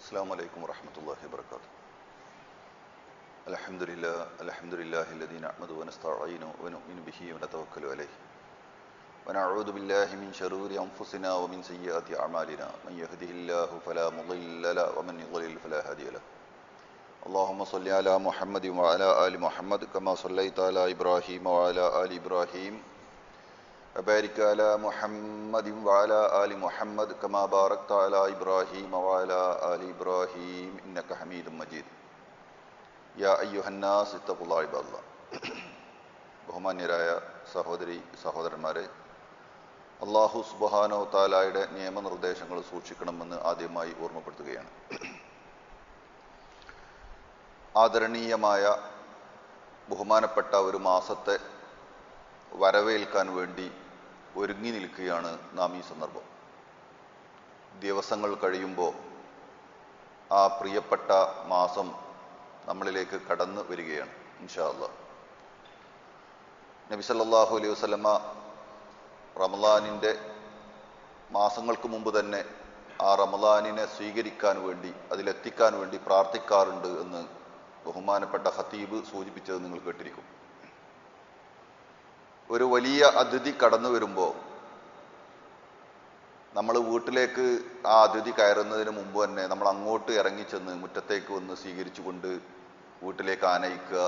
السلام عليكم ورحمة الله وبركاته. الحمد لله الذي نحمده ونستعينه ونؤمن به ونتوكل عليه ونعوذ بالله من شرور أنفسنا ومن سيئات أعمالنا من يهده الله فلا مضل له ومن يضلل فلا هادي له. اللهم صل على محمد وعلى آل محمد كما صليت على إبراهيم وعلى آل إبراهيم وبارك على محمد وعلى آل محمد كما باركت على إبراهيم وعلى آل إبراهيم إنك حميد مجيد. يا أيها الناس اتقوا الله عباد الله. ബഹുമാന്യരായ സഹോദരന്മാരെ, അല്ലാഹു സുബ്ഹാനഹു തആലയുടെ നിയമനിർദ്ദേശങ്ങൾ സൂക്ഷിക്കണമെന്ന് ആദ്യമായി ഓർമ്മപ്പെടുത്തുകയാണ്. ആദരണീയമായ ബഹുമാനപ്പെട്ട ഒരു മാസത്തെ വരവേൽക്കാൻ വേണ്ടി ഒരുങ്ങി നിൽക്കുകയാണ് നാം ഈ സന്ദർഭം. ദിവസങ്ങൾ കഴിയുമ്പോൾ ആ പ്രിയപ്പെട്ട മാസം നമ്മളിലേക്ക് കടന്നു വരികയാണ് ഇൻഷാ അല്ലാഹ്. നബി സല്ലല്ലാഹു അലൈഹി വസല്ലമ റമളാനിൻ്റെ മാസങ്ങൾക്ക് മുമ്പ് തന്നെ ആ റമളാനിനെ സ്വീകരിക്കാൻ വേണ്ടി, അതിലെത്തിക്കാൻ വേണ്ടി പ്രാർത്ഥിക്കാറുണ്ട് എന്ന് ബഹുമാനപ്പെട്ട ഖതീബ് സൂചിപ്പിച്ചത് നിങ്ങൾ കേട്ടിരിക്കും. ഒരു വലിയ അതിഥി കടന്നു വരുമ്പോൾ നമ്മൾ വീട്ടിലേക്ക് ആ അതിഥി കയറുന്നതിന് മുമ്പ് തന്നെ നമ്മൾ അങ്ങോട്ട് ഇറങ്ങിച്ചെന്ന് മുറ്റത്തേക്ക് വന്ന് സ്വീകരിച്ചുകൊണ്ട് വീട്ടിലേക്ക് ആനയിക്കുക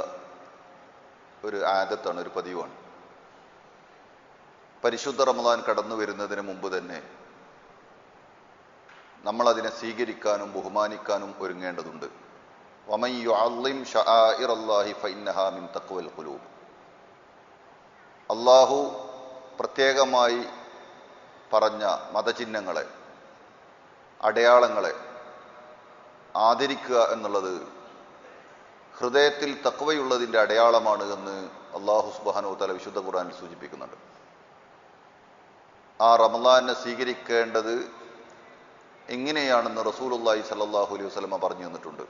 ഒരു ആദത്താണ്, ഒരു പതിവാണ്. പരിശുദ്ധ റമളാൻ കടന്നു വരുന്നതിന് മുമ്പ് തന്നെ നമ്മൾ അതിനെ സ്വീകരിക്കാനും ബഹുമാനിക്കാനും ഒരുങ്ങേണ്ടതുണ്ട്. വമൻ യുഅള്ളിം ശആഇറല്ലാഹി ഫഇന്നഹാ മിൻ തഖ്വൽ ഖുലൂബ്. അള്ളാഹു പ്രത്യേകമായി പറഞ്ഞ മതചിഹ്നങ്ങളെ, അടയാളങ്ങളെ ആദരിക്കുക എന്നുള്ളത് ഹൃദയത്തിൽ തഖ്വയുള്ളതിൻ്റെ അടയാളമാണ് എന്ന് അള്ളാഹു സുബ്ഹാനഹു തആല വിശുദ്ധ ഖുർആനിൽ സൂചിപ്പിക്കുന്നുണ്ട്. ആ റമളാനെ സ്വീകരിക്കേണ്ടത് എങ്ങനെയാണെന്ന് റസൂലുള്ളാഹി സ്വല്ലല്ലാഹു അലൈഹി വസല്ലമ പറഞ്ഞു തന്നിട്ടുണ്ട്.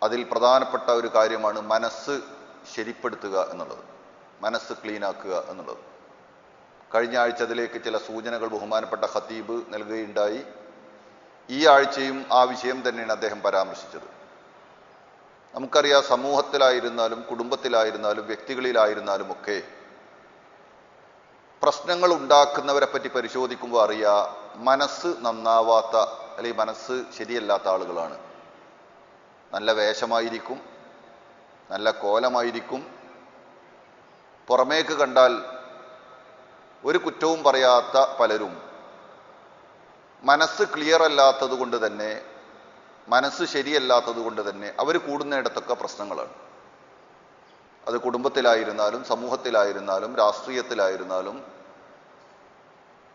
അതിൽ പ്രധാനപ്പെട്ട ഒരു കാര്യമാണ് മനസ്സ് ശരിപ്പെടുത്തുക എന്നുള്ളത്, മനസ്സ് ക്ലീനാക്കുക എന്നുള്ളത്. കഴിഞ്ഞ ആഴ്ച അതിലേക്ക് ചില സൂചനകൾ ബഹുമാനപ്പെട്ട ഖതീബ് നൽകുകയുണ്ടായി. ഈ ആഴ്ചയും ആ വിഷയം തന്നെയാണ് അദ്ദേഹം പരാമർശിച്ചത്. നമുക്കറിയാം, സമൂഹത്തിലായിരുന്നാലും കുടുംബത്തിലായിരുന്നാലും വ്യക്തികളിലായിരുന്നാലും ഒക്കെ പ്രശ്നങ്ങൾ ഉണ്ടാക്കുന്നവരെ പറ്റി പരിശോധിക്കുമ്പോൾ അറിയാം, മനസ്സ് നന്നാവാത്ത അല്ലെങ്കിൽ മനസ്സ് ശരിയല്ലാത്ത ആളുകളാണ്. നല്ല വേഷമായിരിക്കും, നല്ല കോലമായിരിക്കും, പുറമേക്ക് കണ്ടാൽ ഒരു കുറ്റവും പറയാത്ത പലരും മനസ്സ് ക്ലിയർ അല്ലാത്തത് കൊണ്ട് തന്നെ, മനസ്സ് ശരിയല്ലാത്തത് കൊണ്ട് തന്നെ അവർ കൂടുന്നിടത്തൊക്കെ പ്രശ്നങ്ങളാണ്. അത് കുടുംബത്തിലായിരുന്നാലും സമൂഹത്തിലായിരുന്നാലും രാഷ്ട്രീയത്തിലായിരുന്നാലും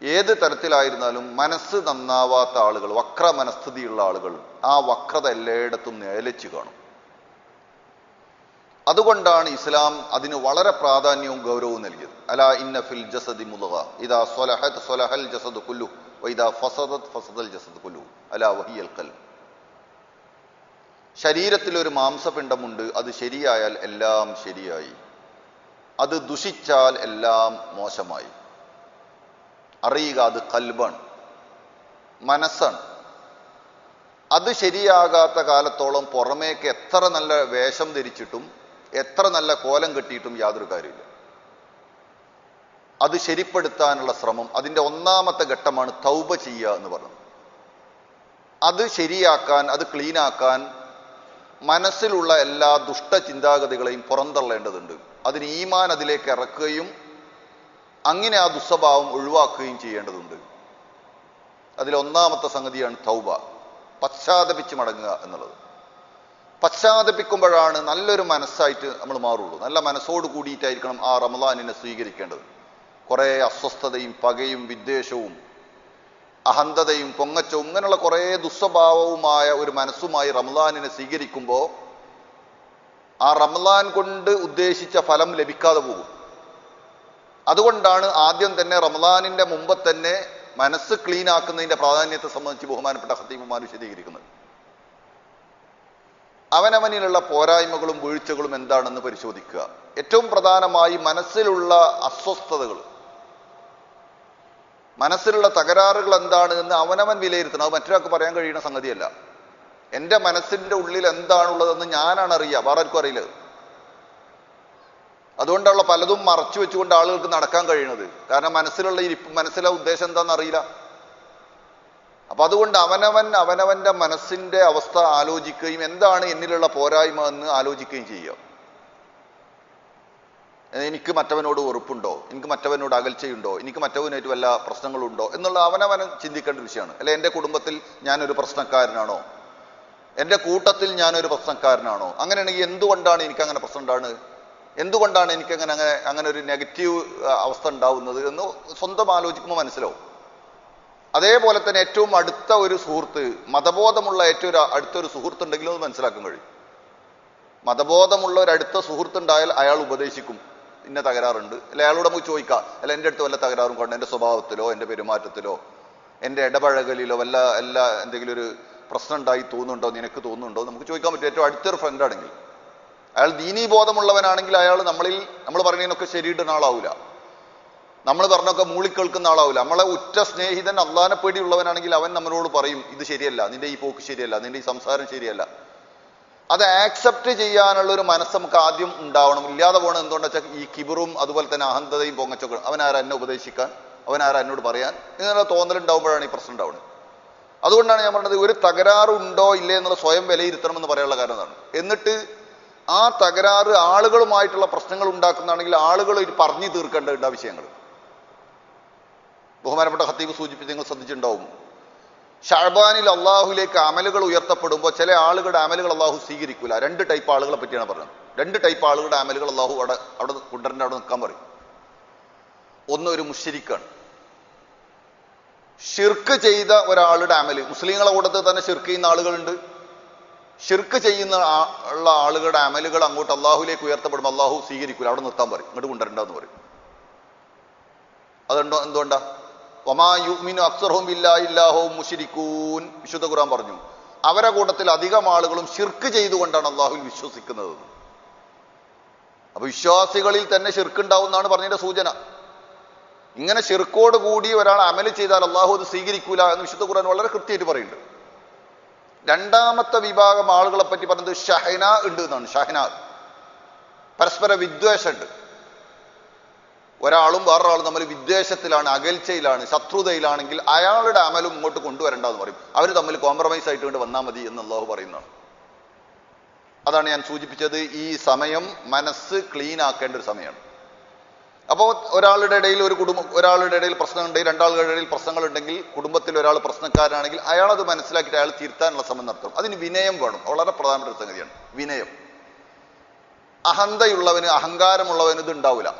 ഏത് തരത്തിലായിരുന്നാലും മനസ്സ് നന്നാവാത്ത ആളുകൾ, വക്ര മനസ്ഥിതിയുള്ള ആളുകൾ, ആ വക്രത എല്ലായിടത്തും നിഴലിച്ചു കാണും. അതുകൊണ്ടാണ് ഇസ്ലാം അതിന് വളരെ പ്രാധാന്യവും ഗൗരവവും നൽകിയത്. അലാ ഇന്ന ഫിൽ ജസദി മുദ്ഗ ഇദാ സ്വലഹത് സ്വലഹൽ ജസദു കുല്ലു വഇദാ ഫസദത് ഫസദൽ ജസദു കുല്ലു അലാ വഹിയൽ ഖൽബ്. ശരീരത്തിൽ ഒരു മാംസപിണ്ഡമുണ്ട്, അത് ശരിയായാൽ എല്ലാം ശരിയായി, അത് ദുഷിച്ചാൽ എല്ലാം മോശമായി. അറിയുക, അത് ഖൽബാണ്, മനസ്സാണ്. അത് ശരിയാകാത്ത കാലത്തോളം പുറമേക്ക് എത്ര നല്ല വേഷം ധരിച്ചിട്ടും എത്ര നല്ല കോലം കെട്ടിയിട്ടും യാതൊരു കാര്യമില്ല. അത് ശരിപ്പെടുത്താനുള്ള ശ്രമം, അതിൻ്റെ ഒന്നാമത്തെ ഘട്ടമാണ് തൗബ ചെയ്യുക എന്ന് പറയുന്നത്. അത് ശരിയാക്കാൻ, അത് ക്ലീനാക്കാൻ മനസ്സിലുള്ള എല്ലാ ദുഷ്ട ചിന്താഗതികളെയും പുറന്തള്ളേണ്ടതുണ്ട്. അതിന് ഈമാൻ അതിലേക്ക് ഇറക്കുകയും അങ്ങനെ ആ ദുസ്വഭാവം ഒഴിവാക്കുകയും ചെയ്യേണ്ടതുണ്ട്. അതിലൊന്നാമത്തെ സംഗതിയാണ് തൗബ, പശ്ചാത്തപിച്ച് മടങ്ങുക എന്നുള്ളത്. പശ്ചാത്തപിക്കുമ്പോഴാണ് നല്ലൊരു മനസ്സായിട്ട് നമ്മൾ മാറുള്ളൂ. നല്ല മനസ്സോട് കൂടിയിട്ടായിരിക്കണം ആ റമളാനിനെ സ്വീകരിക്കേണ്ടത്. കുറേ അസ്വസ്ഥതയും പകയും വിദ്വേഷവും അഹന്തതയും പൊങ്ങച്ചവും ഇങ്ങനെയുള്ള കുറേ ദുസ്വഭാവവുമായ ഒരു മനസ്സുമായി റമളാനിനെ സ്വീകരിക്കുമ്പോൾ ആ റമളാൻ കൊണ്ട് ഉദ്ദേശിച്ച ഫലം ലഭിക്കാതെ പോകും. അതുകൊണ്ടാണ് ആദ്യം തന്നെ റമളാനിന്റെ മുമ്പ് തന്നെ മനസ്സ് ക്ലീൻ ആക്കുന്നതിന്റെ പ്രാധാന്യത്തെ സംബന്ധിച്ച് ബഹുമാനപ്പെട്ട ഖതീബുമാർ വിശദീകരിക്കുന്നത്. അവനവനിലുള്ള പോരായ്മകളും വീഴ്ചകളും എന്താണെന്ന് പരിശോധിക്കുക. ഏറ്റവും പ്രധാനമായി മനസ്സിലുള്ള അസ്വസ്ഥതകൾ, മനസ്സിലുള്ള തകരാറുകൾ എന്താണ് എന്ന് അവനവൻ വിലയിരുത്തണം. അത് മറ്റൊരാൾക്ക് പറയാൻ കഴിയുന്ന സംഗതിയല്ല. എൻ്റെ മനസ്സിൻ്റെ ഉള്ളിൽ എന്താണുള്ളതെന്ന് ഞാനാണ് അറിയുക, വേറെ ആർക്കും അറിയില്ല. അതുകൊണ്ടുള്ള പലതും മറച്ചു വെച്ചുകൊണ്ട് ആളുകൾക്ക് നടക്കാൻ കഴിയുന്നത്. കാരണം മനസ്സിലുള്ള മനസ്സിലെ ഉദ്ദേശം എന്താണെന്ന് അറിയില്ല. അപ്പൊ അതുകൊണ്ട് അവനവന്റെ മനസ്സിന്റെ അവസ്ഥ ആലോചിക്കുകയും എന്താണ് എന്നിലുള്ള പോരായ്മ എന്ന് ആലോചിക്കുകയും ചെയ്യുക. എനിക്ക് മറ്റവനോട് വെറുപ്പുണ്ടോ, എനിക്ക് മറ്റവനോട് അകൽച്ചയുണ്ടോ, എനിക്ക് മറ്റവനായിട്ട് വല്ല പ്രശ്നങ്ങളുണ്ടോ എന്നുള്ള അവനവൻ ചിന്തിക്കേണ്ട വിഷയമാണ്. അല്ലെ എൻ്റെ കുടുംബത്തിൽ ഞാനൊരു പ്രശ്നക്കാരനാണോ, എൻ്റെ കൂട്ടത്തിൽ ഞാനൊരു പ്രശ്നക്കാരനാണോ? അങ്ങനെയാണെങ്കിൽ എന്തുകൊണ്ടാണ് എനിക്ക് അങ്ങനെ പ്രശ്നം ഉണ്ടാകുന്നത്, എന്തുകൊണ്ടാണ് എനിക്ക് അങ്ങനെ ഒരു നെഗറ്റീവ് അവസ്ഥ ഉണ്ടാവുന്നത് എന്ന് സ്വന്തം ആലോചിക്കുമ്പോൾ മനസ്സിലാവും. അതേപോലെ തന്നെ ഏറ്റവും അടുത്ത ഒരു സുഹൃത്ത്, മതബോധമുള്ള ഏറ്റവും അടുത്തൊരു സുഹൃത്തുണ്ടെങ്കിലും അത് മനസ്സിലാക്കാൻ കഴിയും. മതബോധമുള്ള ഒരു അടുത്ത സുഹൃത്തുണ്ടായാൽ അയാൾ ഉപദേശിക്കും, ഇന്ന തകരാറുണ്ട്. അല്ലെ അയാളോട് നമുക്ക് ചോദിക്കാം, അല്ല എൻ്റെ അടുത്ത് വല്ല തകരാറും കൊണ്ട് എൻ്റെ സ്വഭാവത്തിലോ എൻ്റെ പെരുമാറ്റത്തിലോ എൻ്റെ ഇടപഴകലിലോ എന്തെങ്കിലും ഒരു പ്രശ്നം ഉണ്ടായി തോന്നുന്നുണ്ടോ, നിനക്ക് തോന്നുന്നുണ്ടോ നമുക്ക് ചോദിക്കാൻ പറ്റും. ഏറ്റവും അടുത്തൊരു ഫ്രണ്ട് ആണെങ്കിൽ, അയാൾ ദീനീ ബോധമുള്ളവനാണെങ്കിൽ അയാൾ നമ്മൾ പറയുന്നതിനൊക്കെ ശരിയിടുന്ന ആളാവൂല, നമ്മൾ പറഞ്ഞൊക്കെ മൂളിക്കേൾക്കുന്ന ആളാവില്ല. നമ്മളെ ഉറ്റ സ്നേഹിതൻ അള്ളാനെ പേടിയുള്ളവനാണെങ്കിൽ അവൻ നമ്മളോട് പറയും, ഇത് ശരിയല്ല, നിന്റെ ഈ പോക്ക് ശരിയല്ല, നിന്റെ ഈ സംസാരം ശരിയല്ല. അത് ആക്സെപ്റ്റ് ചെയ്യാനുള്ള ഒരു മനസ്സ് നമുക്ക് ആദ്യം ഉണ്ടാവണം. ഇല്ലാതെ പോകണം. എന്തുകൊണ്ടെന്ന് വെച്ചാൽ ഈ കിബറും അതുപോലെ തന്നെ അഹന്തതയും പൊങ്ങച്ചൊക്കെ, അവനാരാ എന്നെ ഉപദേശിക്കാൻ, അവനാരാ എന്നോട് പറയാൻ, ഇങ്ങനെ തോന്നലുണ്ടാവുമ്പോഴാണ് ഈ പ്രശ്നം ഉണ്ടാവുന്നത്. അതുകൊണ്ടാണ് ഞാൻ പറഞ്ഞത്, ഒരു തകരാറുണ്ടോ ഇല്ലേ എന്നുള്ള സ്വയം വിലയിരുത്തണമെന്ന് പറയാനുള്ള കാരണം അതാണ്. എന്നിട്ട് ആ തകരാറ് ആളുകളുമായിട്ടുള്ള പ്രശ്നങ്ങൾ ഉണ്ടാക്കുന്നതാണെങ്കിൽ ആളുകൾ പറഞ്ഞു തീർക്കേണ്ട വിഷയങ്ങൾ. ബഹുമാനപ്പെട്ട ഖത്തീബ് സൂചിപ്പിച്ച് നിങ്ങൾ ശ്രദ്ധിച്ചിട്ടുണ്ടാവും, ഷഅബാനിൽ അള്ളാഹുലേക്ക് അമലുകൾ ഉയർത്തപ്പെടുമ്പോൾ ചില ആളുകളുടെ അമലുകൾ അള്ളാഹു സ്വീകരിക്കൂല. 2 ടൈപ്പ് ആളുകളെ പറ്റിയാണ് പറഞ്ഞത്. 2 ടൈപ്പ് ആളുകളുടെ അമലുകൾ അള്ളാഹു അവിടെ കൊണ്ടുവരേണ്ട, അവിടെ നിൽക്കാൻ പറയും. ഒന്ന് ഒരു മുശ്രിക്കാണ്, ഷിർക്ക് ചെയ്ത ഒരാളുടെ അമല്. മുസ്ലിങ്ങളെ കൂട്ടത്തിൽ തന്നെ ഷിർക്ക് ചെയ്യുന്ന ആളുകളുണ്ട്. ഷിർക്ക് ചെയ്യുന്ന ആളുകളുടെ അമലുകൾ അങ്ങോട്ട് അള്ളാഹുലേക്ക് ഉയർത്തപ്പെടുമ്പോൾ അള്ളാഹു സ്വീകരിക്കൂല, അവിടെ നിർത്താൻ പറയും, ഇങ്ങോട്ട് കൊണ്ടുവരണ്ടെന്ന് പറയും. അതുണ്ടോ? എന്തുകൊണ്ടാ? വമാ യുഅ്മിനു അക്സറുഹും ബില്ലാഹി ഇല്ലാ ഹും മുശ്രികൂൻ. വിശുദ്ധ ഖുർആൻ പറഞ്ഞു, അവരെ കൂട്ടത്തിൽ അധികം ആളുകളും ഷിർക്ക് ചെയ്തുകൊണ്ടാണ് അള്ളാഹുവിൽ വിശ്വസിക്കുന്നത്. അപ്പൊ വിശ്വാസികളിൽ തന്നെ ഷിർക്ക് ഉണ്ടാവും എന്നാണ് പറഞ്ഞതിന്റെ സൂചന. ഇങ്ങനെ ഷിർക്കോട് കൂടി ഒരാൾ അമല് ചെയ്താൽ അള്ളാഹു അത് സ്വീകരിക്കൂല എന്ന് വിശുദ്ധ ഖുർആൻ വളരെ കൃത്യമായിട്ട് പറയുന്നുണ്ട്. രണ്ടാമത്തെ വിഭാഗം ആളുകളെ പറ്റി പറഞ്ഞത് ഷഹന ഉണ്ട് എന്നാണ്. ഷഹന, പരസ്പര വിദ്വേഷമുണ്ട്. ഒരാളും വേറൊരാളും തമ്മിൽ വിദ്വേഷത്തിലാണ്, അകൽച്ചയിലാണ്, ശത്രുതയിലാണെങ്കിൽ അയാളുടെ അമലും ഇങ്ങോട്ട് കൊണ്ടുവരണ്ടെന്ന് പറയും. അവർ തമ്മിൽ കോംപ്രമൈസ് ആയിട്ട് കൊണ്ട് വന്നാൽ മതി എന്ന് അള്ളാഹു പറയുന്നതാണ്. അതാണ് ഞാൻ സൂചിപ്പിച്ചത്, ഈ സമയം മനസ്സ് ക്ലീൻ ആക്കേണ്ട ഒരു സമയമാണ്. അപ്പോൾ ഒരാളുടെ ഇടയിൽ പ്രശ്നമുണ്ടെങ്കിൽ, 2 ആളുകളുടെ ഇടയിൽ പ്രശ്നങ്ങളുണ്ടെങ്കിൽ, കുടുംബത്തിൽ ഒരാൾ പ്രശ്നക്കാരനാണെങ്കിൽ അയാളത് മനസ്സിലാക്കിയിട്ട് അയാൾ തിരുത്താനുള്ള ശ്രമം നടത്തണം. അതിന് വിനയം വേണം. വളരെ പ്രധാനപ്പെട്ട ഒരു സംഗതിയാണ് വിനയം. അഹന്തയുള്ളവന്, അഹങ്കാരമുള്ളവന് ഇത് ഉണ്ടാവില്ല.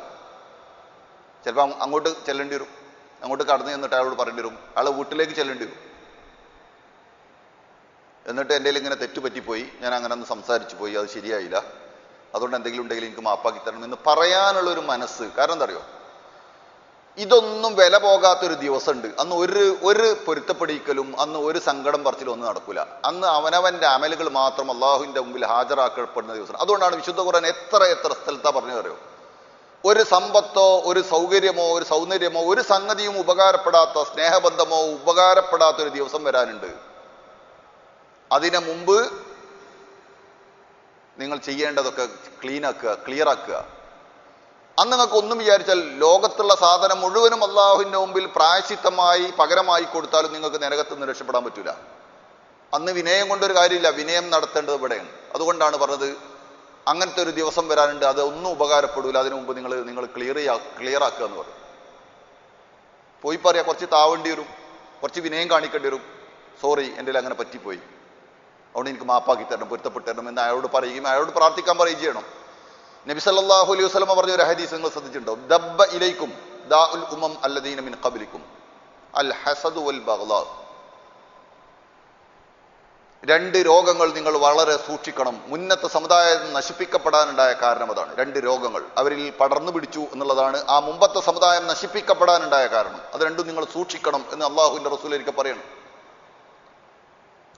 ചിലപ്പോൾ അങ്ങോട്ട് ചെല്ലേണ്ടി വരും, അങ്ങോട്ട് കടന്നു ചെന്നിട്ട് അയാളോട് പറയേണ്ടി വരും, അയാളെ വീട്ടിലേക്ക് ചെല്ലേണ്ടി വരും. എന്നിട്ട് എൻ്റെ ഇങ്ങനെ തെറ്റുപറ്റിപ്പോയി, ഞാൻ അങ്ങനെ ഒന്ന് സംസാരിച്ചു പോയി, അത് ശരിയായില്ല, അതുകൊണ്ട് എന്തെങ്കിലും ഉണ്ടെങ്കിൽ എനിക്ക് മാപ്പാക്കി തരണം എന്ന് പറയാനുള്ളൊരു മനസ്സ്. കാരണം എന്താ അറിയോ, ഇതൊന്നും വില പോകാത്തൊരു ദിവസമുണ്ട്. അന്ന് ഒരു പൊരുത്തപ്പെടിക്കലും, അന്ന് ഒരു സങ്കടം പറച്ചിലും ഒന്നും നടക്കൂല. അന്ന് അവനവന്റെ അമലുകൾ മാത്രം അള്ളാഹുവിന്റെ മുമ്പിൽ ഹാജരാക്കപ്പെടുന്ന ദിവസം. അതുകൊണ്ടാണ് വിശുദ്ധ ഖുർആൻ എത്ര സ്ഥലത്താ പറഞ്ഞത് അറിയോ, ഒരു സമ്പത്തോ ഒരു സൗകര്യമോ ഒരു സൗന്ദര്യമോ ഒരു സംഗതിയും ഉപകാരപ്പെടാത്ത, സ്നേഹബന്ധമോ ഉപകാരപ്പെടാത്ത ഒരു ദിവസം വരാനുണ്ട്. അതിനു മുമ്പ് നിങ്ങൾ ചെയ്യേണ്ടതൊക്കെ ക്ലിയർ ആക്കുക. അന്ന് നിങ്ങൾക്ക് ഒന്നും വിചാരിച്ചാൽ ലോകത്തുള്ള സാധനം മുഴുവനും അള്ളാഹുവിന്റെ മുമ്പിൽ പ്രായശ്ചിത്തമായി പകരമായി കൊടുത്താലും നിങ്ങൾക്ക് നരകത്ത് നിന്ന് രക്ഷപ്പെടാൻ പറ്റൂല. അന്ന് വിനയം കൊണ്ടൊരു കാര്യമില്ല, വിനയം നടത്തേണ്ടത് ഇവിടെയാണ്. അതുകൊണ്ടാണ് പറഞ്ഞത്, അങ്ങനത്തെ ഒരു ദിവസം വരാനുണ്ട്, അതൊന്നും ഉപകാരപ്പെടൂല, അതിനു മുമ്പ് നിങ്ങൾ ക്ലിയർ ആക്കുക എന്ന് പറയും. പോയി പറയാ, കുറച്ച് താവേണ്ടി വരും, കുറച്ച് വിനയം കാണിക്കേണ്ടി വരും. സോറി, എൻ്റെ അങ്ങനെ പറ്റിപ്പോയി, അതുകൊണ്ട് എനിക്ക് മാപ്പാക്കി തരണം, പൊരുത്തപ്പെട്ടു തരണം എന്ന് അയാളോട് പറയുകയും അയാളോട് പ്രാർത്ഥിക്കാൻ പറയുകയും ചെയ്യണം. നബി സല്ലല്ലാഹു അലൈഹി വസല്ലം പറഞ്ഞ ഒരു ഹദീസ് നിങ്ങൾ ശ്രദ്ധിച്ചിട്ടുണ്ടോ, ദബ്ബ ഇലൈക്കും ദാഉൽ ഉമം അല്ലദീന മിൻ ഖബ്ലിക്കും അൽ ഹസദു വൽ ബഗ്ളാ. 2 രോഗങ്ങൾ നിങ്ങൾ വളരെ സൂക്ഷിക്കണം. മുന്നത്തെ സമുദായം നശിപ്പിക്കപ്പെടാനുണ്ടായ കാരണം അതാണ്. 2 രോഗങ്ങൾ അവരിൽ പടർന്നു പിടിച്ചു എന്നുള്ളതാണ് ആ മുമ്പത്തെ സമുദായം നശിപ്പിക്കപ്പെടാനുണ്ടായ കാരണം. അത് രണ്ടും നിങ്ങൾ സൂക്ഷിക്കണം എന്ന് അള്ളാഹുവിന്റെ റസൂൽ ഒരിക്കൽ പറയണം.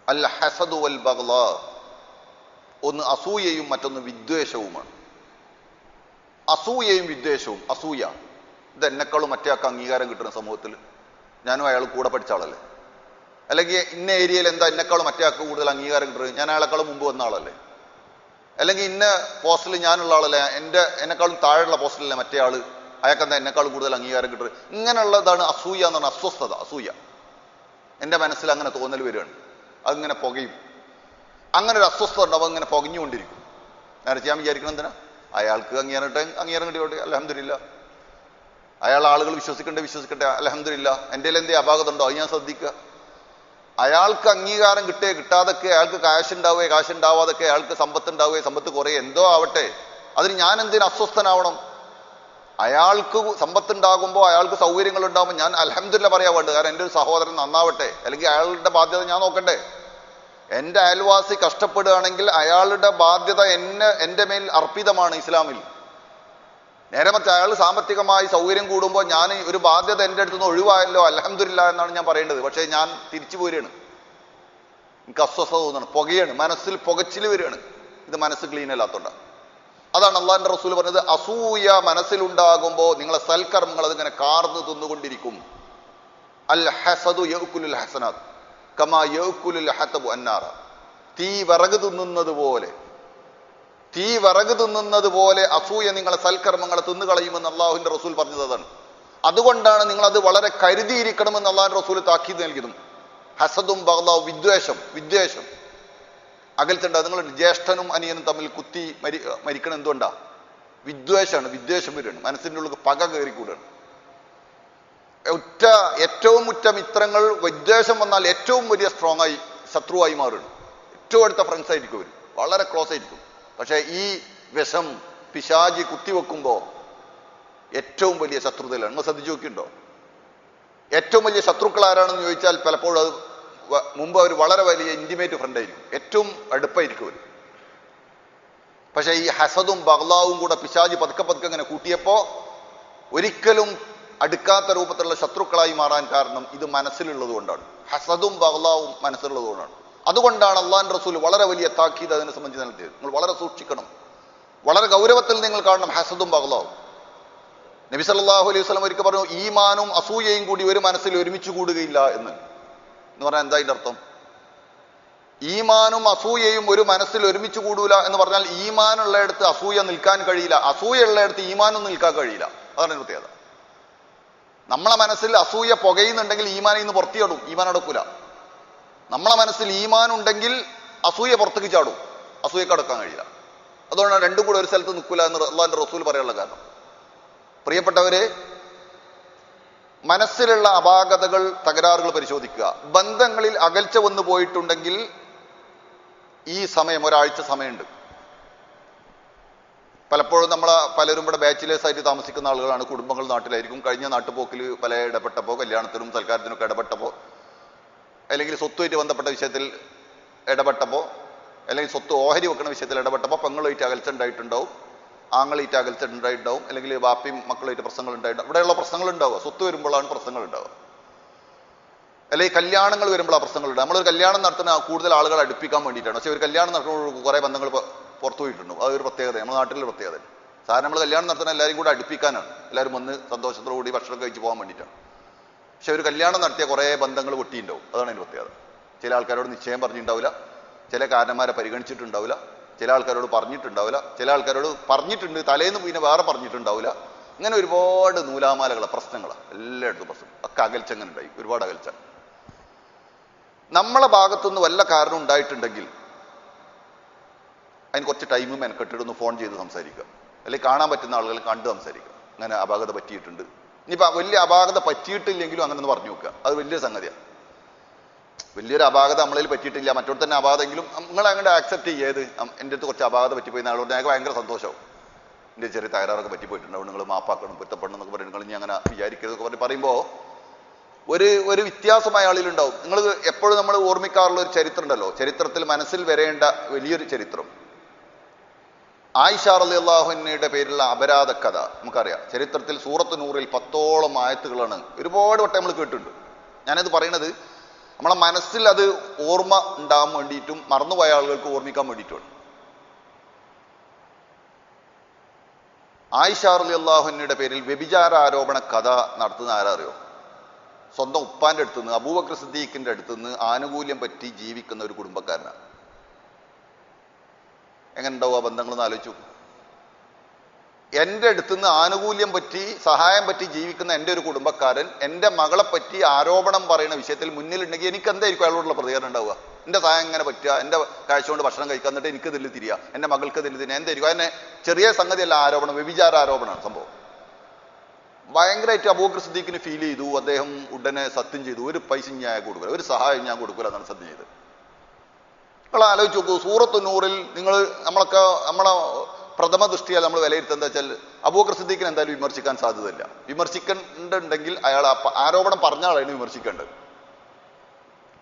അൽ ഹസദു വൽ ബഗ്ളാ, ഒന്ന് അസൂയയും മറ്റൊന്ന് വിദ്വേഷവുമാണ്. അസൂയയും വിദ്വേഷവും. അസൂയ, ഇത് എന്നെക്കാളും മറ്റേയാൾക്ക് അംഗീകാരം കിട്ടുന്ന സമൂഹത്തിൽ, ഞാനും അയാൾ കൂടെ പഠിച്ച ആളല്ലേ. അല്ലെങ്കിൽ ഇന്ന ഏരിയയിൽ എന്താ എന്നെക്കാളും മറ്റേ ആൾക്ക് കൂടുതൽ അംഗീകാരം കിട്ടുന്നത്, ഞാൻ അയാളെക്കാളും മുമ്പ് വന്ന ആളല്ലേ. അല്ലെങ്കിൽ ഇന്ന പോസ്റ്റിൽ ഞാനുള്ള ആളല്ലേ, എന്നെക്കാളും താഴെയുള്ള പോസ്റ്റിലല്ലേ മറ്റേ ആള്, അയാൾക്കെന്താ എന്നെക്കാളും കൂടുതൽ അംഗീകാരം കിട്ടുന്നത്. ഇങ്ങനെയുള്ളതാണ് അസൂയ എന്ന് പറഞ്ഞാൽ അസ്വസ്ഥത, അസൂയ. എൻ്റെ മനസ്സിൽ അങ്ങനെ തോന്നൽ വരികയാണ്. അതിങ്ങനെ പുകയും. അങ്ങനെ ഒരു അസ്വസ്ഥത ഉണ്ടാവും, അങ്ങനെ പുകഞ്ഞുകൊണ്ടിരിക്കും. നേരെ ചെയ്യാൻ വിചാരിക്കണം എന്തിനാ, അയാൾക്ക് അംഗീകാരം കിട്ടിയോട്ടെ, അൽഹംദുലില്ലാ. അയാൾ ആളുകൾ വിശ്വസിക്കട്ടെ, അൽഹംദുലില്ലാ. എൻ്റെ എന്തേ അപാകത ഉണ്ടോ അത് ഞാൻ ശ്രദ്ധിക്കുക. അയാൾക്ക് അംഗീകാരം കിട്ടാതൊക്കെ, അയാൾക്ക് കാശുണ്ടാവാതൊക്കെ, അയാൾക്ക് സമ്പത്ത് സമ്പത്ത് കുറേ എന്തോ ആവട്ടെ, അതിന് ഞാൻ എന്തിനു അസ്വസ്ഥനാവണം? അയാൾക്ക് സമ്പത്ത് ഉണ്ടാകുമ്പോൾ, അയാൾക്ക് സൗകര്യങ്ങൾ ഉണ്ടാകുമ്പോൾ ഞാൻ അൽഹംദുലില്ലാ പറയാൻ വേണ്ടത്. കാരണം എൻ്റെ ഒരു സഹോദരൻ നന്നാവട്ടെ, അല്ലെങ്കിൽ അയാളുടെ ബാധ്യത ഞാൻ നോക്കണ്ടേ. എൻ്റെ അയൽവാസി കഷ്ടപ്പെടുകയാണെങ്കിൽ അയാളുടെ ബാധ്യത എൻ്റെ മേൽ അർപ്പിതമാണ് ഇസ്ലാമിൽ. നേരെ മറിച്ച് അയാൾ സാമ്പത്തികമായി സൗകര്യം കൂടുമ്പോൾ ഞാൻ ഒരു ബാധ്യത എൻ്റെ അടുത്ത് നിന്ന് ഒഴിവായല്ലോ, അൽഹംദുലില്ലാ എന്നാണ് ഞാൻ പറയേണ്ടത്. പക്ഷേ ഞാൻ തിരിച്ചു പോരുകയാണ്, എനിക്ക് അസ്വസ്ഥത തോന്നുകയാണ്, പുകയാണ്, മനസ്സിൽ പുകച്ചിൽ വരികയാണ്. ഇത് മനസ്സ് ക്ലീൻ അല്ലാത്തോണ്ടാണ്. അതാണ് അള്ളാഹിന്റെ റസൂൽ പറഞ്ഞത്, അസൂയ മനസ്സിലുണ്ടാകുമ്പോൾ നിങ്ങളെ സൽക്കർമ്മങ്ങൾ അതിങ്ങനെ കാർന്ന് തിന്നുകൊണ്ടിരിക്കും. അൽ ഹസദു യഅ്കുലുൽ ഹസനാത്ത് കമാ യഅ്കുലുൽ ഹതബു അന്നാറ. തീ വിറക് തിന്നുന്നത് പോലെ അസൂയ നിങ്ങളെ സൽക്കർമ്മങ്ങളെ തിന്നുകളയുമെന്ന് അള്ളാഹുവിന്റെ റസൂൽ പറഞ്ഞത് അതാണ്. അതുകൊണ്ടാണ് നിങ്ങൾ അത് വളരെ കരുതിയിരിക്കണമെന്ന് അള്ളാഹിന്റെ റസൂൽ താക്കീത് നൽകിയതും. ഹസദും ബഗ്ളാവും, വിദ്വേഷം അകൽച്ചുണ്ട്. നിങ്ങൾ ജ്യേഷ്ഠനും അനിയനും തമ്മിൽ കുത്തി മരിക്കണം എന്തുകൊണ്ടാ? വിദ്വേഷം വരികയാണ്, മനസ്സിൻ്റെ ഉള്ളിൽ പക കയറിക്കൂടാണ്. ഏറ്റവും ഉറ്റ മിത്രങ്ങൾ വിദ്വേഷം വന്നാൽ ഏറ്റവും വലിയ സ്ട്രോങ് ആയി ശത്രുവായി മാറുകയാണ്. ഏറ്റവും അടുത്ത ഫ്രണ്ട്സ് ആയിരിക്കും അവർ, വളരെ ക്ലോസ് ആയിരിക്കും. പക്ഷെ ഈ വിഷം പിശാചി കുത്തിവെക്കുമ്പോ ഏറ്റവും വലിയ ശത്രുതയിലാണ്. നിങ്ങൾ ശ്രദ്ധിച്ചു നോക്കിയിട്ടുണ്ടോ? ഏറ്റവും വലിയ ശത്രുക്കൾ ആരാണെന്ന് ചോദിച്ചാൽ പലപ്പോഴും അത് മുമ്പ് അവർ വളരെ വലിയ ഇന്റിമേറ്റ് ഫ്രണ്ട് ആയിരിക്കും, ഏറ്റവും അടുപ്പായിരിക്കും അവർ. പക്ഷെ ഈ ഹസദും ബഗ്ളാവും കൂടെ പിശാചി പതുക്കെ അങ്ങനെ കൂട്ടിയപ്പോ ഒരിക്കലും അടുക്കാത്ത രൂപത്തിലുള്ള ശത്രുക്കളായി മാറാൻ കാരണം ഇത് മനസ്സിലുള്ളത് കൊണ്ടാണ്. ഹസദും ബഗ്ളാവും മനസ്സിലുള്ളത് കൊണ്ടാണ്. അതുകൊണ്ടാണ് അള്ളാഹിന്റെ റസൂൽ വളരെ വലിയ താക്കീത് അതിനെ സംബന്ധിച്ച് നൽകിയത്. നിങ്ങൾ വളരെ സൂക്ഷിക്കണം, വളരെ ഗൗരവത്തിൽ നിങ്ങൾ കാണണം ഹസദും ബഗ്ളാവും. നബി സല്ലല്ലാഹു അലൈഹി വസല്ലം ഒരിക്കൽ പറഞ്ഞു, ഈമാനും അസൂയയും കൂടി ഒരു മനസ്സിൽ ഒരുമിച്ച് കൂടുകയില്ല എന്ന് പറഞ്ഞാൽ എന്താ അതിന്റെ അർത്ഥം? ഈമാനും അസൂയയും ഒരു മനസ്സിൽ ഒരുമിച്ച് കൂടൂല എന്ന് പറഞ്ഞാൽ ഈമാനുള്ളയിടത്ത് അസൂയ നിൽക്കാൻ കഴിയില്ല, അസൂയ ഉള്ളയിടത്ത് ഈമാനും നിൽക്കാൻ കഴിയില്ല. അതാണ് പ്രത്യേകത. നമ്മളെ മനസ്സിൽ അസൂയ പുകയുന്നുണ്ടെങ്കിൽ ഈമാനിൽ നിന്ന് പുറത്തിയാടും, ഈമാൻ അടക്കൂല. നമ്മളെ മനസ്സിൽ ഈമാൻ ഉണ്ടെങ്കിൽ അസൂയ പുറത്തേക്ക് ചാടും, അസൂയക്ക് അടക്കാൻ കഴിയില്ല. അതുകൊണ്ടാണ് രണ്ടും കൂടെ ഒരു സ്ഥലത്ത് നിൽക്കൂല എന്ന് അള്ളാഹിന്റെ റസൂൽ പറയാനുള്ള കാരണം. പ്രിയപ്പെട്ടവരെ, മനസ്സിലുള്ള അപാകതകൾ, തകരാറുകൾ പരിശോധിക്കുക. ബന്ധങ്ങളിൽ അകൽച്ച വന്നു പോയിട്ടുണ്ടെങ്കിൽ ഈ സമയം, ഒരാഴ്ച സമയമുണ്ട്. പലപ്പോഴും പലരും ഇവിടെ ബാച്ചിലേഴ്സ് ആയിട്ട് താമസിക്കുന്ന ആളുകളാണ്, കുടുംബങ്ങൾ നാട്ടിലായിരിക്കും. കഴിഞ്ഞ നാട്ടുപോക്കിൽ പല ഇടപെട്ടപ്പോൾ, കല്യാണത്തിനും സൽക്കാരത്തിനൊക്കെ ഇടപെട്ടപ്പോൾ, അല്ലെങ്കിൽ സ്വത്തുമായിട്ട് ബന്ധപ്പെട്ട വിഷയത്തിൽ ഇടപെട്ടപ്പോൾ, അല്ലെങ്കിൽ സ്വത്ത് ഓഹരി വെക്കുന്ന വിഷയത്തിൽ ഇടപെട്ടപ്പോൾ പെങ്ങളുമായിട്ട് അകൽച്ച ഉണ്ടായിട്ടുണ്ടാവും, ആങ്ങളായിട്ട് അകൽച്ച ഉണ്ടായിട്ടുണ്ടാവും, അല്ലെങ്കിൽ ബാപ്പിയും മക്കളായിട്ട് പ്രശ്നങ്ങൾ ഉണ്ടായിട്ടുണ്ടാവും. ഇവിടെയുള്ള പ്രശ്നങ്ങൾ ഉണ്ടാവുക സ്വത്ത് വരുമ്പോഴാണ് പ്രശ്നങ്ങൾ ഉണ്ടാവുക. അല്ലെങ്കിൽ കല്യാണങ്ങൾ വരുമ്പോഴാണ് പ്രശ്നങ്ങൾ ഉണ്ടാവുക. നമ്മളൊരു കല്യാണം നടത്തുന്ന കൂടുതൽ ആളുകളെ അടുപ്പിക്കാൻ വേണ്ടിയിട്ടാണ്. പക്ഷെ ഒരു കല്യാണം നടത്തുമ്പോൾ കുറേ ബന്ധങ്ങൾ പുറത്തു പോയിട്ടുണ്ടാവും. അതൊരു പ്രത്യേകത, നമ്മുടെ നാട്ടിലൊരു പ്രത്യേകത. സാധാരണ നമ്മൾ കല്യാണം നടത്തുന്ന എല്ലാവരും കൂടെ അടുപ്പിക്കാനാണ്, എല്ലാവരും വന്ന് സന്തോഷത്തോടുകൂടി ഭക്ഷണം കഴിച്ച് പോകാൻ വേണ്ടിയിട്ടാണ്. പക്ഷെ ഒരു കല്യാണം നടത്തിയ കുറേ ബന്ധങ്ങൾ പൊട്ടിയിട്ടുണ്ടാവും. അതാണ് അതിൻ്റെ പ്രത്യേകത. ചില ആൾക്കാരോട് നിശ്ചയം പറഞ്ഞിട്ടുണ്ടാവില്ല, ചില കാരണന്മാരെ പരിഗണിച്ചിട്ടുണ്ടാവില്ല, ചില ആൾക്കാരോട് പറഞ്ഞിട്ടുണ്ടാവില്ല, ചില ആൾക്കാരോട് പറഞ്ഞിട്ടുണ്ട് തലേന്ന് പിന്നെ വേറെ പറഞ്ഞിട്ടുണ്ടാവില്ല. ഇങ്ങനെ ഒരുപാട് നൂലാമാലകളെ പ്രശ്നങ്ങളാണ്, എല്ലായിടത്തും പ്രശ്നം. ഒക്കെ അകൽച്ച അങ്ങനെ ഉണ്ടായി, ഒരുപാട് അകൽച്ച. നമ്മളെ ഭാഗത്തുനിന്ന് വല്ല കാരണം ഉണ്ടായിട്ടുണ്ടെങ്കിൽ അതിന് കുറച്ച് ടൈം മെനക്കെട്ടിട്ടൊന്ന് ഫോൺ ചെയ്ത് സംസാരിക്കുക, അല്ലെങ്കിൽ കാണാൻ പറ്റുന്ന ആളുകൾ കണ്ട് സംസാരിക്കുക. അങ്ങനെ അപാകത പറ്റിയിട്ടുണ്ട്, ഇനിയിപ്പോൾ വലിയ അപാകത പറ്റിയിട്ടില്ലെങ്കിലും അങ്ങനെ ഒന്ന് പറഞ്ഞു നോക്കുക. അത് വലിയ സംഗതിയാണ്. വലിയൊരു അപാകത നമ്മളിൽ പറ്റിയിട്ടില്ല, മറ്റോട് തന്നെ അപാകതെങ്കിലും നിങ്ങൾ അങ്ങോട്ട് ആക്സെപ്റ്റ് ചെയ്ത്, എൻ്റെ അടുത്ത് കുറച്ച് അപാകത പറ്റിപ്പോയി ആളോട് ഞങ്ങൾക്ക് ഭയങ്കര സന്തോഷവും, എൻ്റെ ചെറിയ തകരാറൊക്കെ പറ്റിപ്പോയിട്ടുണ്ടാവും, നിങ്ങൾ മാപ്പാക്കണം, പൊരുത്തപ്പെടണം എന്നൊക്കെ പറയും. നിങ്ങൾ ഇനി അങ്ങനെ വിചാരിക്കരുതൊക്കെ പറയുമ്പോൾ ഒരു വ്യത്യാസമായ ആളിലുണ്ടാവും. നിങ്ങൾ എപ്പോഴും നമ്മൾ ഓർമ്മിക്കാറുള്ള ഒരു ചരിത്രം ഉണ്ടല്ലോ, ചരിത്രത്തിൽ മനസ്സിൽ വരേണ്ട വലിയൊരു ചരിത്രം, ആയിഷ റളിയല്ലാഹു അൻഹയുടെ പേരിലുള്ള അപരാധ കഥ. നമുക്കറിയാം, ചരിത്രത്തിൽ സൂറത്ത് നൂറിൽ 10ഓളം ആയത്തുകളാണ്, ഒരുപാട് വട്ടം നമ്മൾ കേട്ടിട്ടുണ്ട്. ഞാനത് പറയണത് നമ്മളെ മനസ്സിൽ അത് ഓർമ്മ ഉണ്ടാകാൻ വേണ്ടിയിട്ടും മറന്നുപോയ ആളുകൾക്ക് ഓർമ്മിക്കാൻ വേണ്ടിയിട്ടുമാണ്. ആയിഷ റളിയല്ലാഹു അൻഹയുടെ പേരിൽ വ്യഭിചാര ആരോപണ കഥ നടത്തുന്ന ആരാ അറിയോ? സ്വന്തം ഉപ്പാന്റെ അടുത്തുനിന്ന് അബൂബക്കർ സിദ്ദീഖിന്റെ അടുത്തുനിന്ന് ആനുകൂല്യം പറ്റി ജീവിക്കുന്ന ഒരു കുടുംബക്കാരനാണ്. എങ്ങനെ ഉണ്ടാവും ആ ബന്ധങ്ങളെന്ന് ആലോചിച്ചു. എൻ്റെ അടുത്തുനിന്ന് ആനുകൂല്യം പറ്റി സഹായം പറ്റി ജീവിക്കുന്ന എൻ്റെ ഒരു കുടുംബക്കാരൻ എൻ്റെ മകളെ പറ്റി ആരോപണം പറയുന്ന വിഷയത്തിൽ മുന്നിലുണ്ടെങ്കിൽ എനിക്ക് എന്തായിരിക്കും അയാളോടുള്ള പ്രതികരണം ഉണ്ടാവുക? എൻ്റെ സഹായം എങ്ങനെ പറ്റുക, എൻ്റെ കാഴ്ച കൊണ്ട് ഭക്ഷണം കഴിക്കുക, എന്നിട്ട് എനിക്ക് ഇതിൽ തിരിയുക, എൻ്റെ മകൾക്ക് ഇതിൽ തിരിയുക, എന്തായിരിക്കും? അതിനെ ചെറിയ സംഗതിയല്ല ആരോപണം, വ്യഭിചാര ആരോപണമാണ് സംഭവം. ഭയങ്കരമായിട്ട് അബൂബക്കർ സിദ്ദീഖിന് ഫീൽ ചെയ്തു. അദ്ദേഹം ഉടനെ സത്യം ചെയ്തു, ഒരു പൈസ ഞാൻ കൊടുക്കില്ല, ഒരു സഹായം ഞാൻ കൊടുക്കില്ല എന്നാണ് സത്യം ചെയ്തത്. നിങ്ങൾ ആലോചിച്ച് നോക്കൂ, സൂറത്ത് നൂറിൽ നിങ്ങൾ നമ്മളെ പ്രഥമ ദൃഷ്ടിയാൽ നമ്മൾ വിലയിരുത്തുക എന്താ വെച്ചാൽ അബൂബക്കർ സിദ്ദീഖിനെ എന്തായാലും വിമർശിക്കാൻ സാധ്യതയില്ല. വിമർശിക്കണ്ടെങ്കിൽ അയാൾ ആരോപണം പറഞ്ഞ ആളാണ് വിമർശിക്കേണ്ടത്.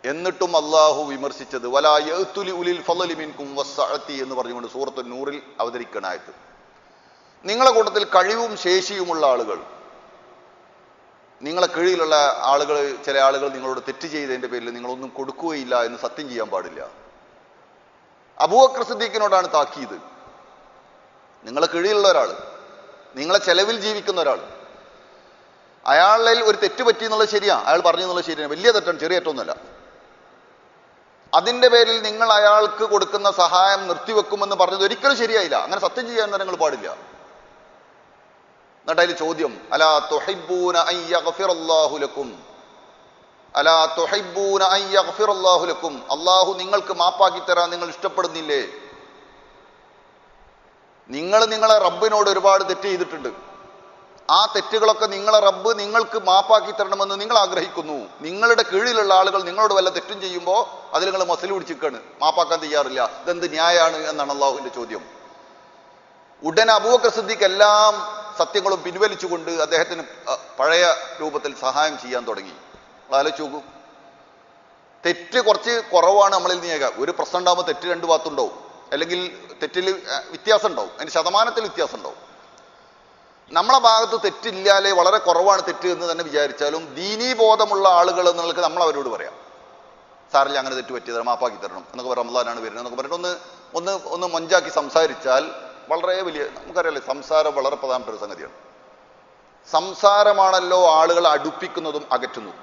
എന്നിട്ടും അള്ളാഹു വിമർശിച്ചത് വലാ യഅ്തുലി ഉലിൽ ഫളലി മിൻകും വസ്സഅതി എന്ന് പറഞ്ഞുകൊണ്ട് സൂറത്ത് നൂറിൽ അവതരിക്കണായത്. നിങ്ങളെ കൂട്ടത്തിൽ കഴിവും ശേഷിയുമുള്ള ആളുകൾ, നിങ്ങളെ കീഴിലുള്ള ആളുകൾ, ചില ആളുകൾ നിങ്ങളോട് തെറ്റ് ചെയ്തതിന്റെ പേരിൽ നിങ്ങളൊന്നും കൊടുക്കുകയില്ല എന്ന് സത്യം ചെയ്യാൻ പാടില്ല. അബൂബക്കർ സിദ്ദീഖിനോടാണ് താക്കീത്. നിങ്ങളെ കീഴിലുള്ള ഒരാൾ, നിങ്ങളെ ചെലവിൽ ജീവിക്കുന്ന ഒരാൾ, അയാളിൽ ഒരു തെറ്റ് പറ്റി എന്നുള്ളത് ശരിയാണ്, അയാൾ പറഞ്ഞു എന്നുള്ളത് ശരിയാണ്, വലിയ തെറ്റാണ്, ചെറിയ തെറ്റൊന്നുമല്ല. അതിന്റെ പേരിൽ നിങ്ങൾ അയാൾക്ക് കൊടുക്കുന്ന സഹായം നിർത്തിവെക്കുമെന്ന് പറഞ്ഞത് ഒരിക്കലും ശരിയായില്ല. അങ്ങനെ സത്യം ചെയ്യാൻ നിങ്ങൾ പാടില്ല. എന്നിട്ട് അതിൽ ചോദ്യം, അലാ തുഹിബ്ബൂന അൻ യഗ്ഫിറല്ലാഹു ലക്കും, അലാ തുഹിബ്ബൂന അൻ യഗ്ഫിറല്ലാഹു ലക്കും, അല്ലാഹു നിങ്ങൾക്ക് മാപ്പാക്കി തരാൻ നിങ്ങൾ ഇഷ്ടപ്പെടുന്നില്ലേ? നിങ്ങളെ റബ്ബിനോട് ഒരുപാട് തെറ്റ് ചെയ്തിട്ടുണ്ട്. ആ തെറ്റുകളൊക്കെ നിങ്ങളെ റബ്ബ് നിങ്ങൾക്ക് മാപ്പാക്കി തരണമെന്ന് നിങ്ങൾ ആഗ്രഹിക്കുന്നു. നിങ്ങളുടെ കീഴിലുള്ള ആളുകൾ നിങ്ങളോട് വല്ല തെറ്റും ചെയ്യുമ്പോൾ അതിൽ നിങ്ങൾ മസിൽ പിടിച്ചിരിക്കാണ്, മാപ്പാക്കാൻ തയ്യാറില്ല. ഇതെന്ത് ന്യായാണ് എന്നാണ് അള്ളാഹുവിന്റെ ചോദ്യം. ഉടനെ അബൂബക്കർ സിദ്ദീഖ് എല്ലാം സത്യങ്ങളും പിൻവലിച്ചുകൊണ്ട് അദ്ദേഹത്തിന് പഴയ രൂപത്തിൽ സഹായം ചെയ്യാൻ തുടങ്ങി. ആലോചിച്ച് നോക്കൂ, തെറ്റ് കുറച്ച് കുറവാണ് നമ്മളിൽ നീക്കുക. ഒരു പ്രശ്നം ഉണ്ടാകുമ്പോൾ തെറ്റ് രണ്ട് ഭാഗത്തുണ്ടാവും, അല്ലെങ്കിൽ തെറ്റിൽ വ്യത്യാസം ഉണ്ടാവും, അതിന് ശതമാനത്തിൽ വ്യത്യാസം ഉണ്ടാവും. നമ്മളെ ഭാഗത്ത് തെറ്റില്ലാലേ വളരെ കുറവാണ് തെറ്റ് എന്ന് തന്നെ വിചാരിച്ചാലും ദീനീബോധമുള്ള ആളുകൾ എന്നുള്ളത് നമ്മൾ അവരോട് പറയാം, സാറില്ല അങ്ങനെ തെറ്റ് പറ്റിയത് മാപ്പാക്കി തരണം എന്നൊക്കെ പറയാം, റമളാനാണ് വരുന്നത് എന്നൊക്കെ പറഞ്ഞിട്ട് ഒന്ന് മൊഞ്ചാക്കി സംസാരിച്ചാൽ വളരെ വലിയ, നമുക്കറിയാലേ സംസാരം വളരെ പ്രധാനപ്പെട്ട ഒരു സംഗതിയാണ്. സംസാരമാണല്ലോ ആളുകളെ അടുപ്പിക്കുന്നതും അകറ്റുന്നതും.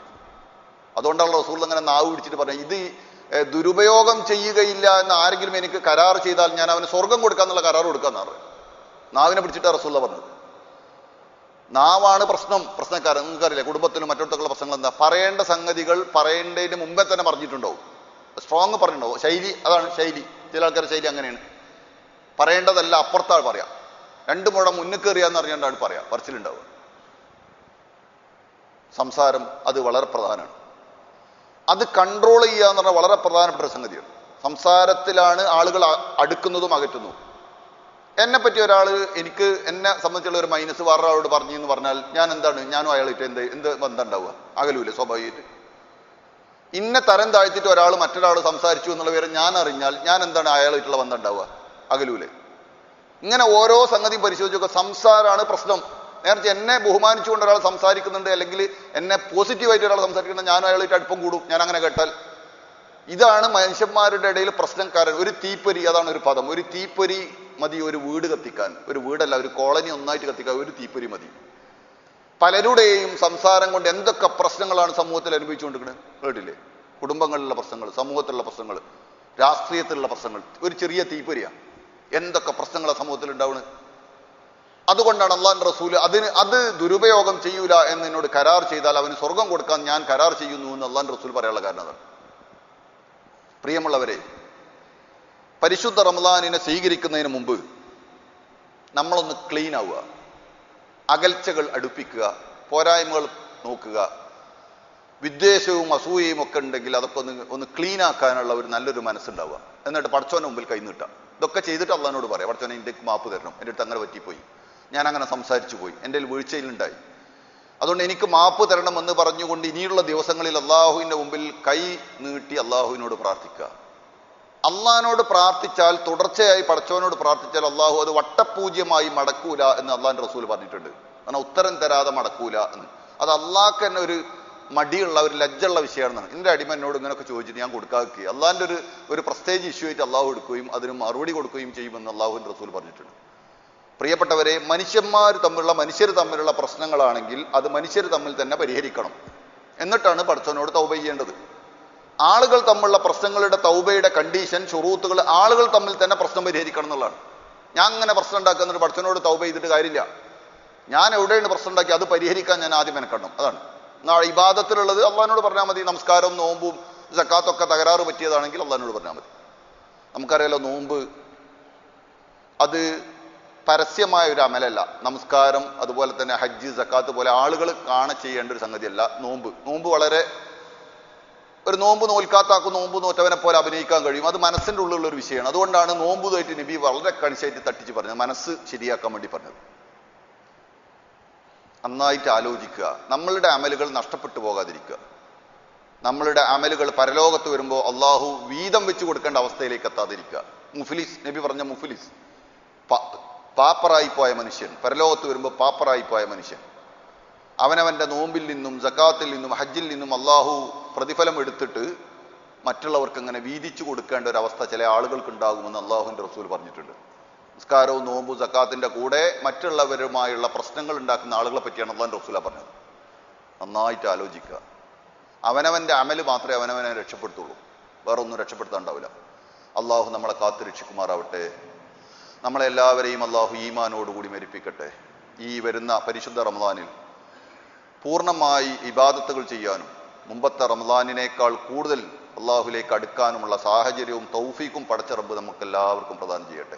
അതുകൊണ്ടാണ് റസൂൽ അങ്ങനെ നാവ് പിടിച്ചിട്ട് പറഞ്ഞത്, ഇത് ദുരുപയോഗം ചെയ്യുകയില്ല എന്ന് ആരെങ്കിലും എനിക്ക് കരാർ ചെയ്താൽ ഞാൻ അവന് സ്വർഗം കൊടുക്കാന്നുള്ള കരാർ കൊടുക്കാന്നാണ് നാവിനെ പിടിച്ചിട്ട് റസൂൽ പറഞ്ഞത്. നാവാണ് പ്രശ്നക്കാരൻ. നിങ്ങൾക്കറിയില്ല കുടുംബത്തിലും മറ്റൊരുത്തുള്ള പ്രശ്നങ്ങൾ എന്താ, പറയേണ്ട സംഗതികൾ പറയേണ്ടതിന് മുമ്പേ തന്നെ പറഞ്ഞിട്ടുണ്ടാവും, സ്ട്രോങ് പറഞ്ഞിട്ടുണ്ടാവും. ശൈലി, അതാണ് ശൈലി. ചില ആൾക്കാരുടെ ശൈലി അങ്ങനെയാണ്, പറയേണ്ടതല്ല അപ്പുറത്താൾ പറയാം, രണ്ടു മുഴ മുന്നിൽ കയറിയാന്ന് അറിയാണ്ടാണ് പറയാം, പറച്ചിലുണ്ടാവുക. സംസാരം അത് വളരെ പ്രധാനമാണ്. അത് കൺട്രോൾ ചെയ്യുക എന്ന് പറഞ്ഞാൽ വളരെ പ്രധാനപ്പെട്ട സംഗതിയാണ്. സംസാരത്തിലാണ് ആളുകൾ അടുക്കുന്നതും അകറ്റുന്നതും. എന്നെപ്പറ്റി ഒരാൾ എന്നെ സംബന്ധിച്ചുള്ള ഒരു മൈനസ് വേറൊരാളോട് പറഞ്ഞു എന്ന് പറഞ്ഞാൽ ഞാൻ എന്താണ്, ഞാനും അയാളിട്ട് എന്ത് ബന്ധം ഉണ്ടാവുക? അകലൂല്ലേ സ്വാഭാവികമായിട്ട്. ഇന്നെ തരം താഴ്ത്തിയിട്ട് ഒരാൾ മറ്റൊരാൾ സംസാരിച്ചു എന്നുള്ള പേര് ഞാൻ അറിഞ്ഞാൽ ഞാൻ എന്താണ് അയാളായിട്ടുള്ള ബന്ധം ഉണ്ടാവുക? അകലൂലെ. ഇങ്ങനെ ഓരോ സംഗതിയും പരിശോധിച്ചൊക്കെ സംസാരമാണ് പ്രശ്നം. നേരത്തെ എന്നെ ബഹുമാനിച്ചുകൊണ്ട് ഒരാൾ സംസാരിക്കുന്നുണ്ട്, അല്ലെങ്കിൽ എന്നെ പോസിറ്റീവായിട്ട് ഒരാൾ സംസാരിക്കുന്നുണ്ട്, ഞാനും അയാളായിട്ട് അടുപ്പം കൂടും ഞാൻ അങ്ങനെ കേട്ടാൽ. ഇതാണ് മനുഷ്യന്മാരുടെ ഇടയിൽ പ്രശ്നക്കാരൻ. ഒരു തീപ്പൊരി, അതാണ് ഒരു പദം. ഒരു തീപ്പൊരി മതി ഒരു വീട് കത്തിക്കാൻ. ഒരു വീടല്ല, ഒരു കോളനി ഒന്നായിട്ട് കത്തിക്കാൻ ഒരു തീപ്പൊരി മതി. പലരുടെയും സംസാരം കൊണ്ട് എന്തൊക്കെ പ്രശ്നങ്ങളാണ് സമൂഹത്തിൽ അനുഭവിച്ചുകൊണ്ടിരിക്കുന്നത് കേട്ടില്ലേ? കുടുംബങ്ങളിലുള്ള പ്രശ്നങ്ങൾ, സമൂഹത്തിലുള്ള പ്രശ്നങ്ങൾ, രാഷ്ട്രീയത്തിലുള്ള പ്രശ്നങ്ങൾ. ഒരു ചെറിയ തീപ്പൊരിയാണ്, എന്തൊക്കെ പ്രശ്നങ്ങളാണ് സമൂഹത്തിൽ ഉണ്ടാവുന്നത്. അതുകൊണ്ടാണ് അള്ളാഹുവിന്റെ റസൂല് അത് ദുരുപയോഗം ചെയ്യൂല എന്നോട് കരാർ ചെയ്താൽ അവന് സ്വർഗം കൊടുക്കാൻ ഞാൻ കരാർ ചെയ്യുന്നു എന്ന് അള്ളാഹുവിന്റെ റസൂൽ പറയാനുള്ള കാരണം അതാണ്. പ്രിയമുള്ളവരെ, പരിശുദ്ധ റമളാനിനെ സ്വീകരിക്കുന്നതിന് മുമ്പ് നമ്മളൊന്ന് ക്ലീൻ ആവുക, അകൽച്ചകൾ അടുപ്പിക്കുക, പോരായ്മകൾ നോക്കുക, വിദ്വേഷവും അസൂയയും ഒക്കെ ഉണ്ടെങ്കിൽ അതൊക്കെ ഒന്ന് ക്ലീൻ ആക്കാനുള്ള ഒരു നല്ലൊരു മനസ്സുണ്ടാവുക. എന്നിട്ട് പടച്ചോന്റെ മുമ്പിൽ കൈനീട്ടാം. ഇതൊക്കെ ചെയ്തിട്ട് അള്ളാഹിനോട് പറയാം, പടച്ചോനെ എൻ്റെ മാപ്പ് തരണം, എൻ്റെ അടുത്ത് അങ്ങനെ പറ്റിപ്പോയി, ഞാൻ അങ്ങനെ സംസാരിച്ചു പോയി, എൻ്റെ വീഴ്ചയിലുണ്ടായി, അതുകൊണ്ട് എനിക്ക് മാപ്പ് തരണമെന്ന് പറഞ്ഞുകൊണ്ട് ഇനിയുള്ള ദിവസങ്ങളിൽ അള്ളാഹുവിൻ്റെ മുമ്പിൽ കൈ നീട്ടി അള്ളാഹുവിനോട് പ്രാർത്ഥിക്കുക. അള്ളാഹിനോട് പ്രാർത്ഥിച്ചാൽ, തുടർച്ചയായി പടച്ചവനോട് പ്രാർത്ഥിച്ചാൽ അള്ളാഹു അത് വട്ടപൂജ്യമായി മടക്കൂല എന്ന് അള്ളാഹിന്റെ റസൂൽ പറഞ്ഞിട്ടുണ്ട്. കാരണം ഉത്തരം തരാതെ മടക്കൂല എന്ന്. അത് അള്ളാഹ്ക്ക് തന്നെ ഒരു മടിയുള്ള, ഒരു ലജ്ജുള്ള വിഷയമാണെന്നാണ്. എൻ്റെ അടിമ എന്നോട് ഇങ്ങനെയൊക്കെ ചോദിച്ചിട്ട് ഞാൻ കൊടുക്കാതിരിക്കുക. അള്ളാഹിൻ്റെ ഒരു പ്രസ്റ്റേജ് ഇഷ്യൂ ആയിട്ട് അള്ളാഹു എടുക്കുകയും അതിന് മറുപടി കൊടുക്കുകയും ചെയ്യുമെന്ന് അള്ളാഹുവിൻ്റെ റസൂൽ പറഞ്ഞിട്ടുണ്ട്. പ്രിയപ്പെട്ടവരെ, മനുഷ്യർ തമ്മിലുള്ള പ്രശ്നങ്ങളാണെങ്കിൽ അത് മനുഷ്യർ തമ്മിൽ തന്നെ പരിഹരിക്കണം. എന്നിട്ടാണ് പടച്ചവനോട് തൗബ ചെയ്യേണ്ടത്. ആളുകൾ തമ്മിലുള്ള പ്രശ്നങ്ങളുടെ തൗബയുടെ കണ്ടീഷൻ, ഷുറൂത്തുകൾ, ആളുകൾ തമ്മിൽ തന്നെ പ്രശ്നം പരിഹരിക്കണം എന്നുള്ളതാണ്. ഞാൻ അങ്ങനെ പ്രശ്നം ഉണ്ടാക്കുന്ന പടച്ചവനോട് തൗബ ചെയ്തിട്ട് കാര്യമില്ല. ഞാൻ എവിടെയാണ് പ്രശ്നം ഉണ്ടാക്കി അത് പരിഹരിക്കാൻ ഞാൻ ആദ്യം മെനക്കണം. അതാണ് ഇബാദത്തിലുള്ളത്. അള്ളാഹിനോട് പറഞ്ഞാൽ മതി. നമസ്കാരവും നോമ്പും സക്കാത്തൊക്കെ തകരാറ് പറ്റിയതാണെങ്കിൽ അള്ളാഹിനോട് പറഞ്ഞാൽ മതി. നമുക്കറിയാലോ, നോമ്പ് അത് പരസ്യമായ ഒരു അമലല്ല. നമസ്കാരം, അതുപോലെ തന്നെ ഹജ്ജ്, സക്കാത്ത് പോലെ ആളുകൾ ചെയ്യേണ്ട ഒരു സംഗതിയല്ല നോമ്പ്. നോമ്പ് വളരെ ഒരു നോമ്പ് നോൽക്കാത്താക്കും നോമ്പ് നോറ്റവനെ പോലെ അഭിനയിക്കാൻ കഴിയും. അത് മനസ്സിൻ്റെ ഉള്ളിലുള്ള ഒരു വിഷയമാണ്. അതുകൊണ്ടാണ് നോമ്പ് തോറ്റ് നബി വളരെ കണിശായിട്ട് തട്ടിച്ച് പറഞ്ഞത്, മനസ്സ് ശരിയാക്കാൻ വേണ്ടി പറഞ്ഞത്. നന്നായിട്ട് ആലോചിക്കുക, നമ്മളുടെ അമലുകൾ നഷ്ടപ്പെട്ടു പോകാതിരിക്കുക. നമ്മളുടെ അമലുകൾ പരലോകത്ത് വരുമ്പോൾ അള്ളാഹു വീതം വെച്ച് കൊടുക്കേണ്ട അവസ്ഥയിലേക്ക് എത്താതിരിക്കുക. മുഫ്ലിസ്, നബി പറഞ്ഞ മുഫ്ലിസ്, പാപ്പറായിപ്പോയ മനുഷ്യൻ, പരലോകത്ത് വരുമ്പോൾ പാപ്പറായിപ്പോയ മനുഷ്യൻ. അവനവന്റെ നോമ്പിൽ നിന്നും സക്കാത്തിൽ നിന്നും ഹജ്ജിൽ നിന്നും അള്ളാഹു പ്രതിഫലം എടുത്തിട്ട് മറ്റുള്ളവർക്ക് അങ്ങനെ വീതിച്ചു കൊടുക്കേണ്ട ഒരു അവസ്ഥ ചില ആളുകൾക്ക് ഉണ്ടാകുമെന്ന് അള്ളാഹുവിന്റെ റസൂൽ പറഞ്ഞിട്ടുണ്ട്. നിസ്കാരവും നോമ്പും സക്കാത്തിന്റെ കൂടെ മറ്റുള്ളവരുമായുള്ള പ്രശ്നങ്ങൾ ഉണ്ടാക്കുന്ന ആളുകളെ പറ്റിയാണ് അള്ളാഹുവിന്റെ റസൂല പറഞ്ഞത്. നന്നായിട്ട് ആലോചിക്കുക. അവനവന്റെ അമല് മാത്രമേ അവനവനെ രക്ഷപ്പെടുത്തുള്ളൂ, വേറെ ഒന്നും രക്ഷപ്പെടുത്താണ്ടാവില്ല. അള്ളാഹു നമ്മളെ കാത്തു രക്ഷിക്കുമാറാവട്ടെ. നമ്മളെല്ലാവരെയും അള്ളാഹു ഈമാനോടുകൂടി മരിപ്പിക്കട്ടെ. ഈ വരുന്ന പരിശുദ്ധ റമദാനിൽ പൂർണ്ണമായി ഇബാദത്തുകൾ ചെയ്യാനും മുമ്പത്തെ റമദാനിനേക്കാൾ കൂടുതൽ അള്ളാഹുലേക്ക് അടുക്കാനുമുള്ള സാഹചര്യവും തൗഫീക്കും പടച്ച റബ്ബ് നമുക്കെല്ലാവർക്കും പ്രദാനം ചെയ്യട്ടെ.